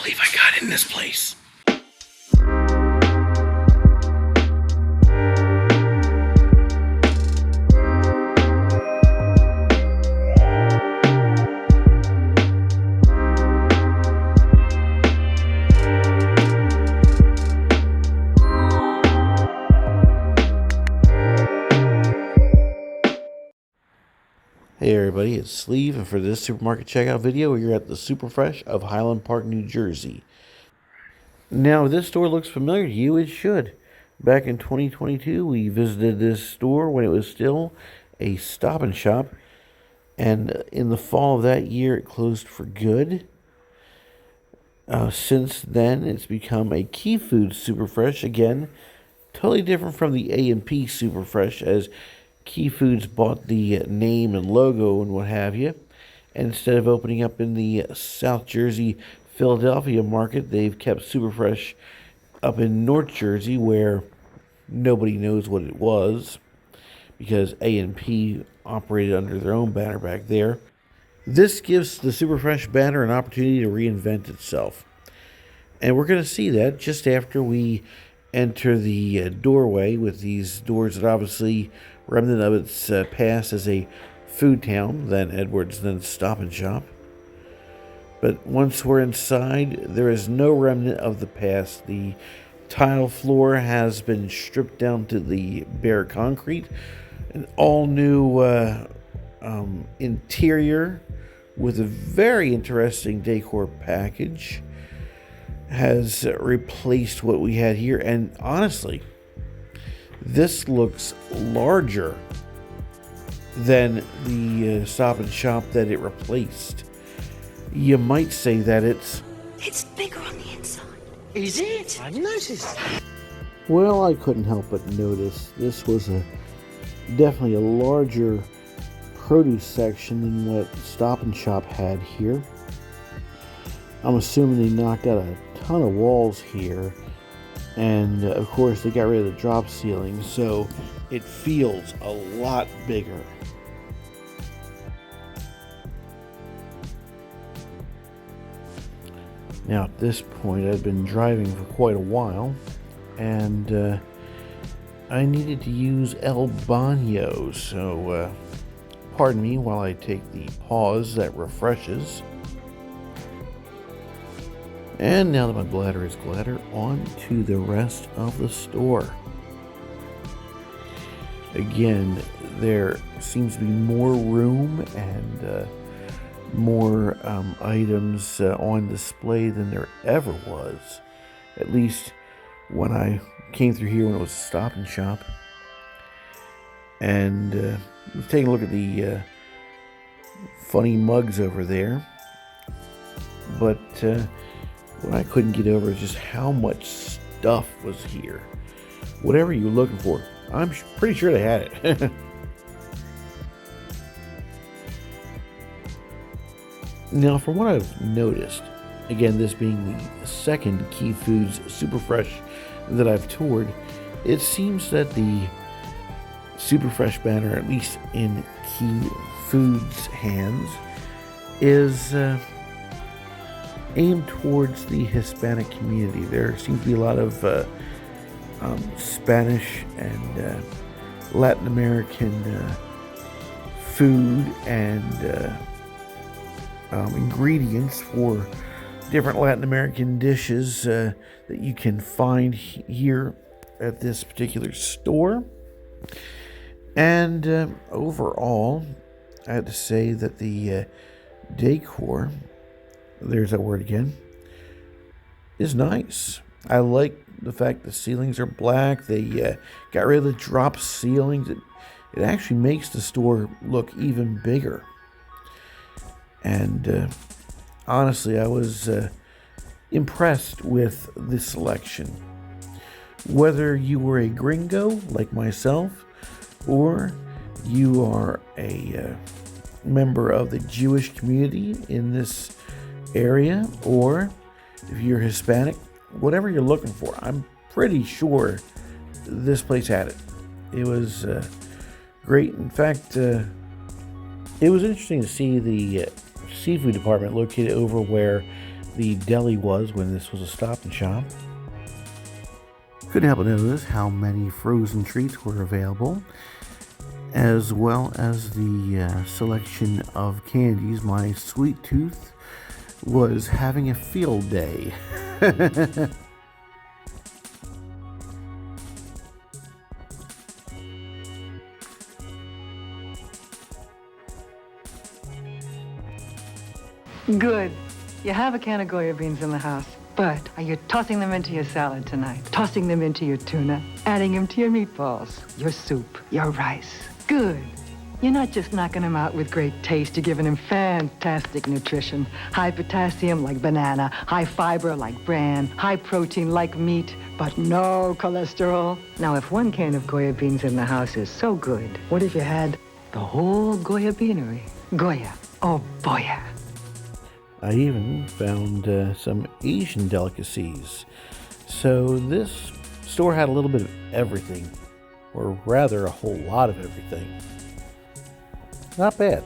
believe I got in this place. Hey everybody, it's Sleeve, and for this supermarket checkout video, we're at the SuperFresh of Highland Park, New Jersey. Now, if this store looks familiar to you, it should. Back in 2022, we visited this store when it was still a Stop and Shop, and in the fall of that year, it closed for good. Since then, it's become a Key Food SuperFresh, again, totally different from the A&P SuperFresh, as Key Foods bought the name and logo and what have you. And instead of opening up in the South Jersey, Philadelphia market, they've kept SuperFresh up in North Jersey, where nobody knows what it was because A&P operated under their own banner back there. This gives the SuperFresh banner an opportunity to reinvent itself. And we're going to see that just after we enter the doorway with these doors that obviously remnant of its past as a food town, then Edwards, then Stop and Shop. But once we're inside, there is no remnant of the past. The tile floor has been stripped down to the bare concrete. An all-new interior with a very interesting decor package has replaced what we had here. And honestly, this looks larger than the Stop and Shop that it replaced. You might say that it's bigger on the inside. Is it? I've noticed. Well, I couldn't help but notice this was definitely a larger produce section than what Stop and Shop had here. I'm assuming they knocked out a ton of walls here, and of course they got rid of the drop ceiling, so it feels a lot bigger. Now at this point, I've been driving for quite a while, and I needed to use El Baño, so pardon me while I take the pause that refreshes. And now that my bladder is gladder, on to the rest of the store. Again, there seems to be more room and more items on display than there ever was. At least when I came through here when it was Stop and Shop. And taking a look at the funny mugs over there. But what I couldn't get over is just how much stuff was here. Whatever you were looking for, I'm pretty sure they had it. Now, from what I've noticed, again, this being the second Key Foods SuperFresh that I've toured, it seems that the SuperFresh banner, at least in Key Foods' hands, is aimed towards the Hispanic community. There seems to be a lot of Spanish and Latin American food and ingredients for different Latin American dishes that you can find here at this particular store. And overall, I have to say that the decor, there's that word again, is nice. I like the fact the ceilings are black. They got rid of the drop ceilings. It actually makes the store look even bigger. And honestly, I was impressed with the selection. Whether you were a gringo like myself, or you are a member of the Jewish community in this area, or if you're Hispanic, whatever you're looking for, I'm pretty sure this place had it. It was great. In fact, it was interesting to see the seafood department located over where the deli was when this was a Stop and Shop. Couldn't help but notice how many frozen treats were available, as well as the selection of candies. My sweet tooth was having a field day. Good. You have a can of Goya beans in the house, but are you tossing them into your salad tonight? Tossing them into your tuna? Adding them to your meatballs, your soup, your rice? Good. You're not just knocking them out with great taste, you're giving them fantastic nutrition. High potassium like banana, high fiber like bran, high protein like meat, but no cholesterol. Now, if one can of Goya beans in the house is so good, what if you had the whole Goya beanery? Goya. Oh, boya. I even found some Asian delicacies. So this store had a little bit of everything, or rather a whole lot of everything. Not bad.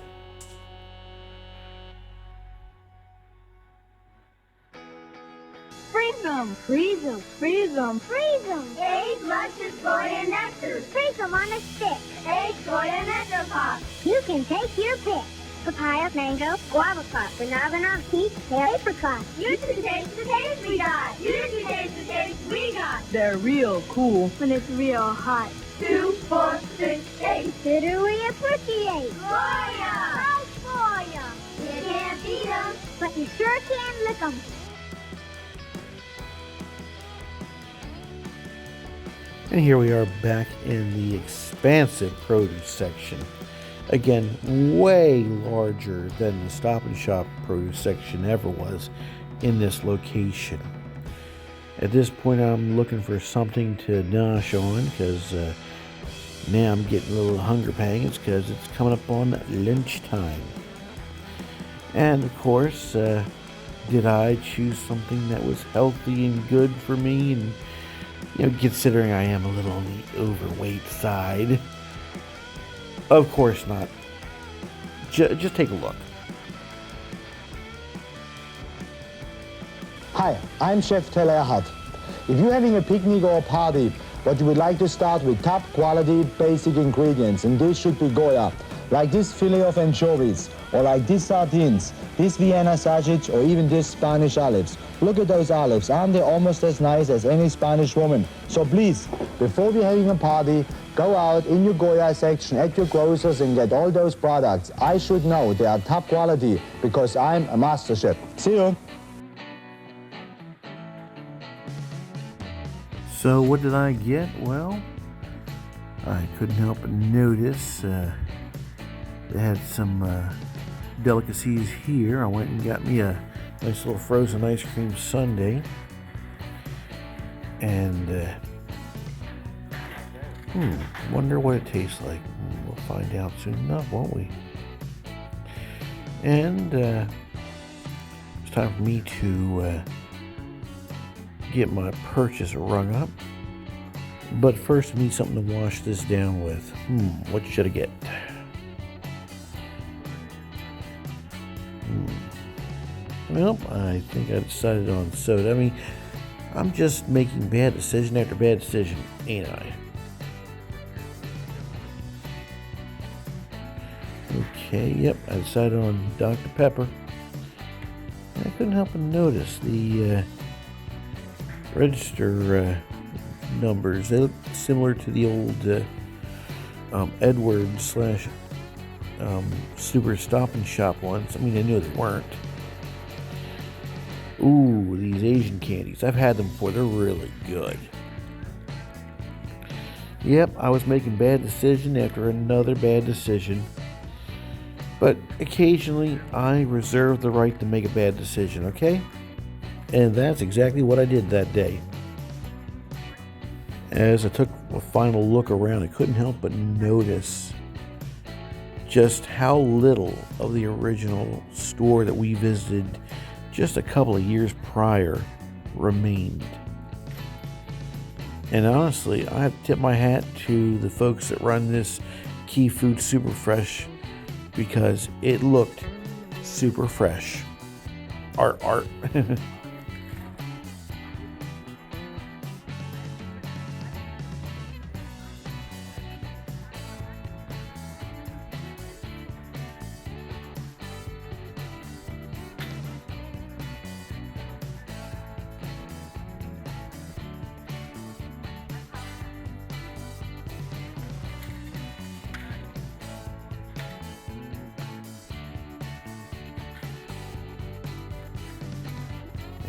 Freeze them! Freeze them! Freeze them! Freeze them! Egg, luscious Goya nectar. Freeze them on a stick. Egg, Goya nectar pop. You can take your pick. Papaya, mango, guava puff, banana, peach, apricot. You can taste the taste we got. You can taste the taste we got. They're real cool. When it's real hot. 2, 4, 6, 8. Consider we appreciate. Goya! Like Goya! You can't beat 'em, but you sure can lick 'em. And here we are back in the expansive produce section. Again, way larger than the Stop and Shop produce section ever was in this location. At this point, I'm looking for something to nosh on because now I'm getting a little hunger pangs because it's coming up on lunchtime. And of course, did I choose something that was healthy and good for me? And considering I am a little on the overweight side. Of course not. Just take a look. Hi, I'm Chef Tel Erhardt. If you're having a picnic or a party, but you would like to start with top quality basic ingredients, and this should be Goya, like this fillet of anchovies, or like these sardines, this Vienna sausage, or even this Spanish olives. Look at those olives, aren't they almost as nice as any Spanish woman? So please, before we're having a party, go out in your Goya section at your grocers and get all those products. I should know they are top quality because I'm a master chef. See you. So what did I get? Well, I couldn't help but notice they had some delicacies here. I went and got me a nice little frozen ice cream sundae. And wonder what it tastes like. We'll find out soon enough, won't we? And it's time for me to get my purchase rung up. But first I need something to wash this down with. What should I get? Well, I think I decided on soda. I mean, I'm just making bad decision after bad decision, ain't I? Okay, yep, I decided on Dr. Pepper. I couldn't help but notice the register numbers. They look similar to the old Edward / Super Stop and Shop ones. I mean, I knew they weren't. Ooh, these Asian candies. I've had them before. They're really good. Yep, I was making bad decision after another bad decision. But occasionally, I reserve the right to make a bad decision, okay? And that's exactly what I did that day. As I took a final look around, I couldn't help but notice just how little of the original store that we visited just a couple of years prior remained. And honestly, I have to tip my hat to the folks that run this Key Food SuperFresh because it looked super fresh. art.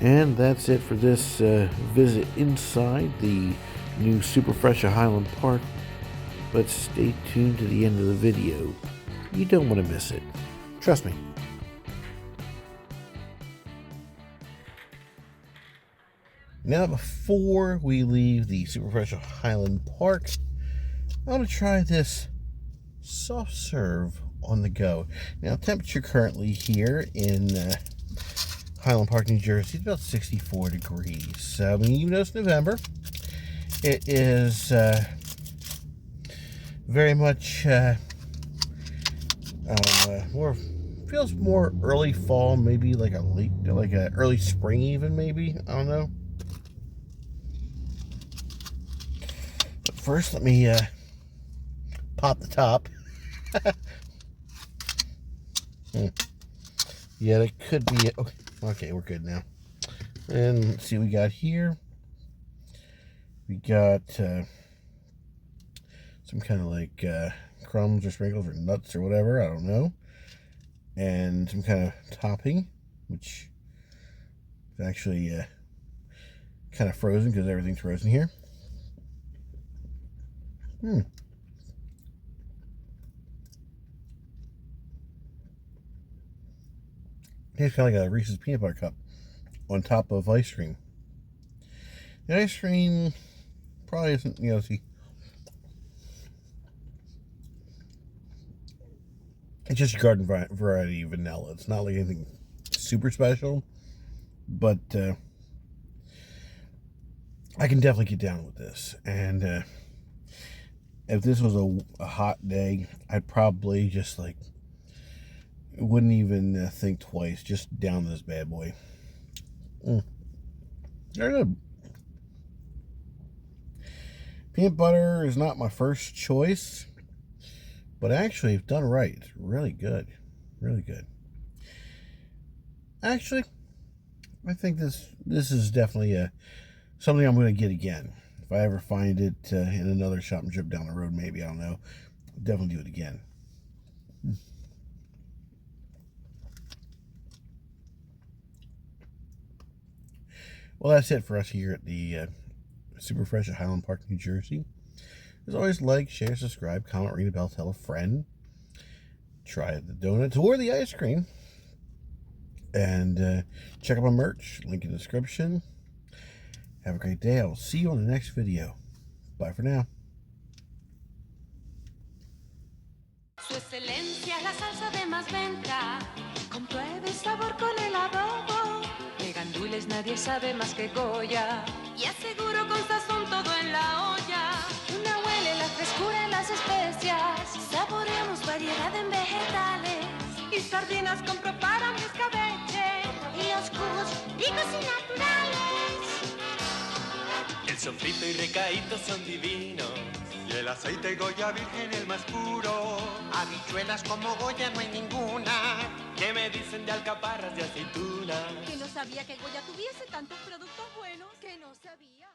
And that's it for this visit inside the new SuperFresh at Highland Park. But stay tuned to the end of the video. You don't want to miss it. Trust me. Now, before we leave the SuperFresh at Highland Park, I'm going to try this soft serve on the go. Now, temperature currently here in Highland Park, New Jersey, it's about 64 degrees. So, I mean, even though it's November, it is very much feels more early fall, maybe like a early spring, even maybe. I don't know. But first, let me pop the top. Yeah, it could be. Okay, we're good now. And let's see what we got here. We got some kind of like crumbs or sprinkles or nuts or whatever. I don't know. And some kind of topping, which is actually kind of frozen because everything's frozen here. It's kind of like a Reese's peanut butter cup on top of ice cream. The ice cream probably isn't, see, it's just garden variety vanilla. It's not like anything super special, but I can definitely get down with this. And if this was a hot day, I'd probably just wouldn't even think twice. Just down this bad boy. Very good. Peanut butter is not my first choice, but actually, if done right, it's really good. Really good. Actually, I think this is definitely something I'm going to get again. If I ever find it in another shop and trip down the road, maybe, I don't know. I'll definitely do it again. Well, that's it for us here at the SuperFresh at Highland Park, New Jersey. As always, like, share, subscribe, comment, ring the bell, tell a friend. Try the donuts or the ice cream. And check out my merch. Link in the description. Have a great day. I will see you on the next video. Bye for now. Su excelencia es la salsa de más venta. Compruebe sabor con el adobo. De gandules nadie sabe más que Goya. Y aseguro con sazón todo en la olla. Una huele la frescura en las especias. Saboreamos variedad en vegetales. Y sardinas compro para mi escabeche. Y los jugos ricos y naturales. El sofrito y recaíto son divinos. Y el aceite Goya virgen el más puro. Habichuelas como Goya no hay ninguna. ¿Qué me dicen de alcaparras de aceituna? Que no sabía que Goya tuviese tantos productos buenos. Que no sabía.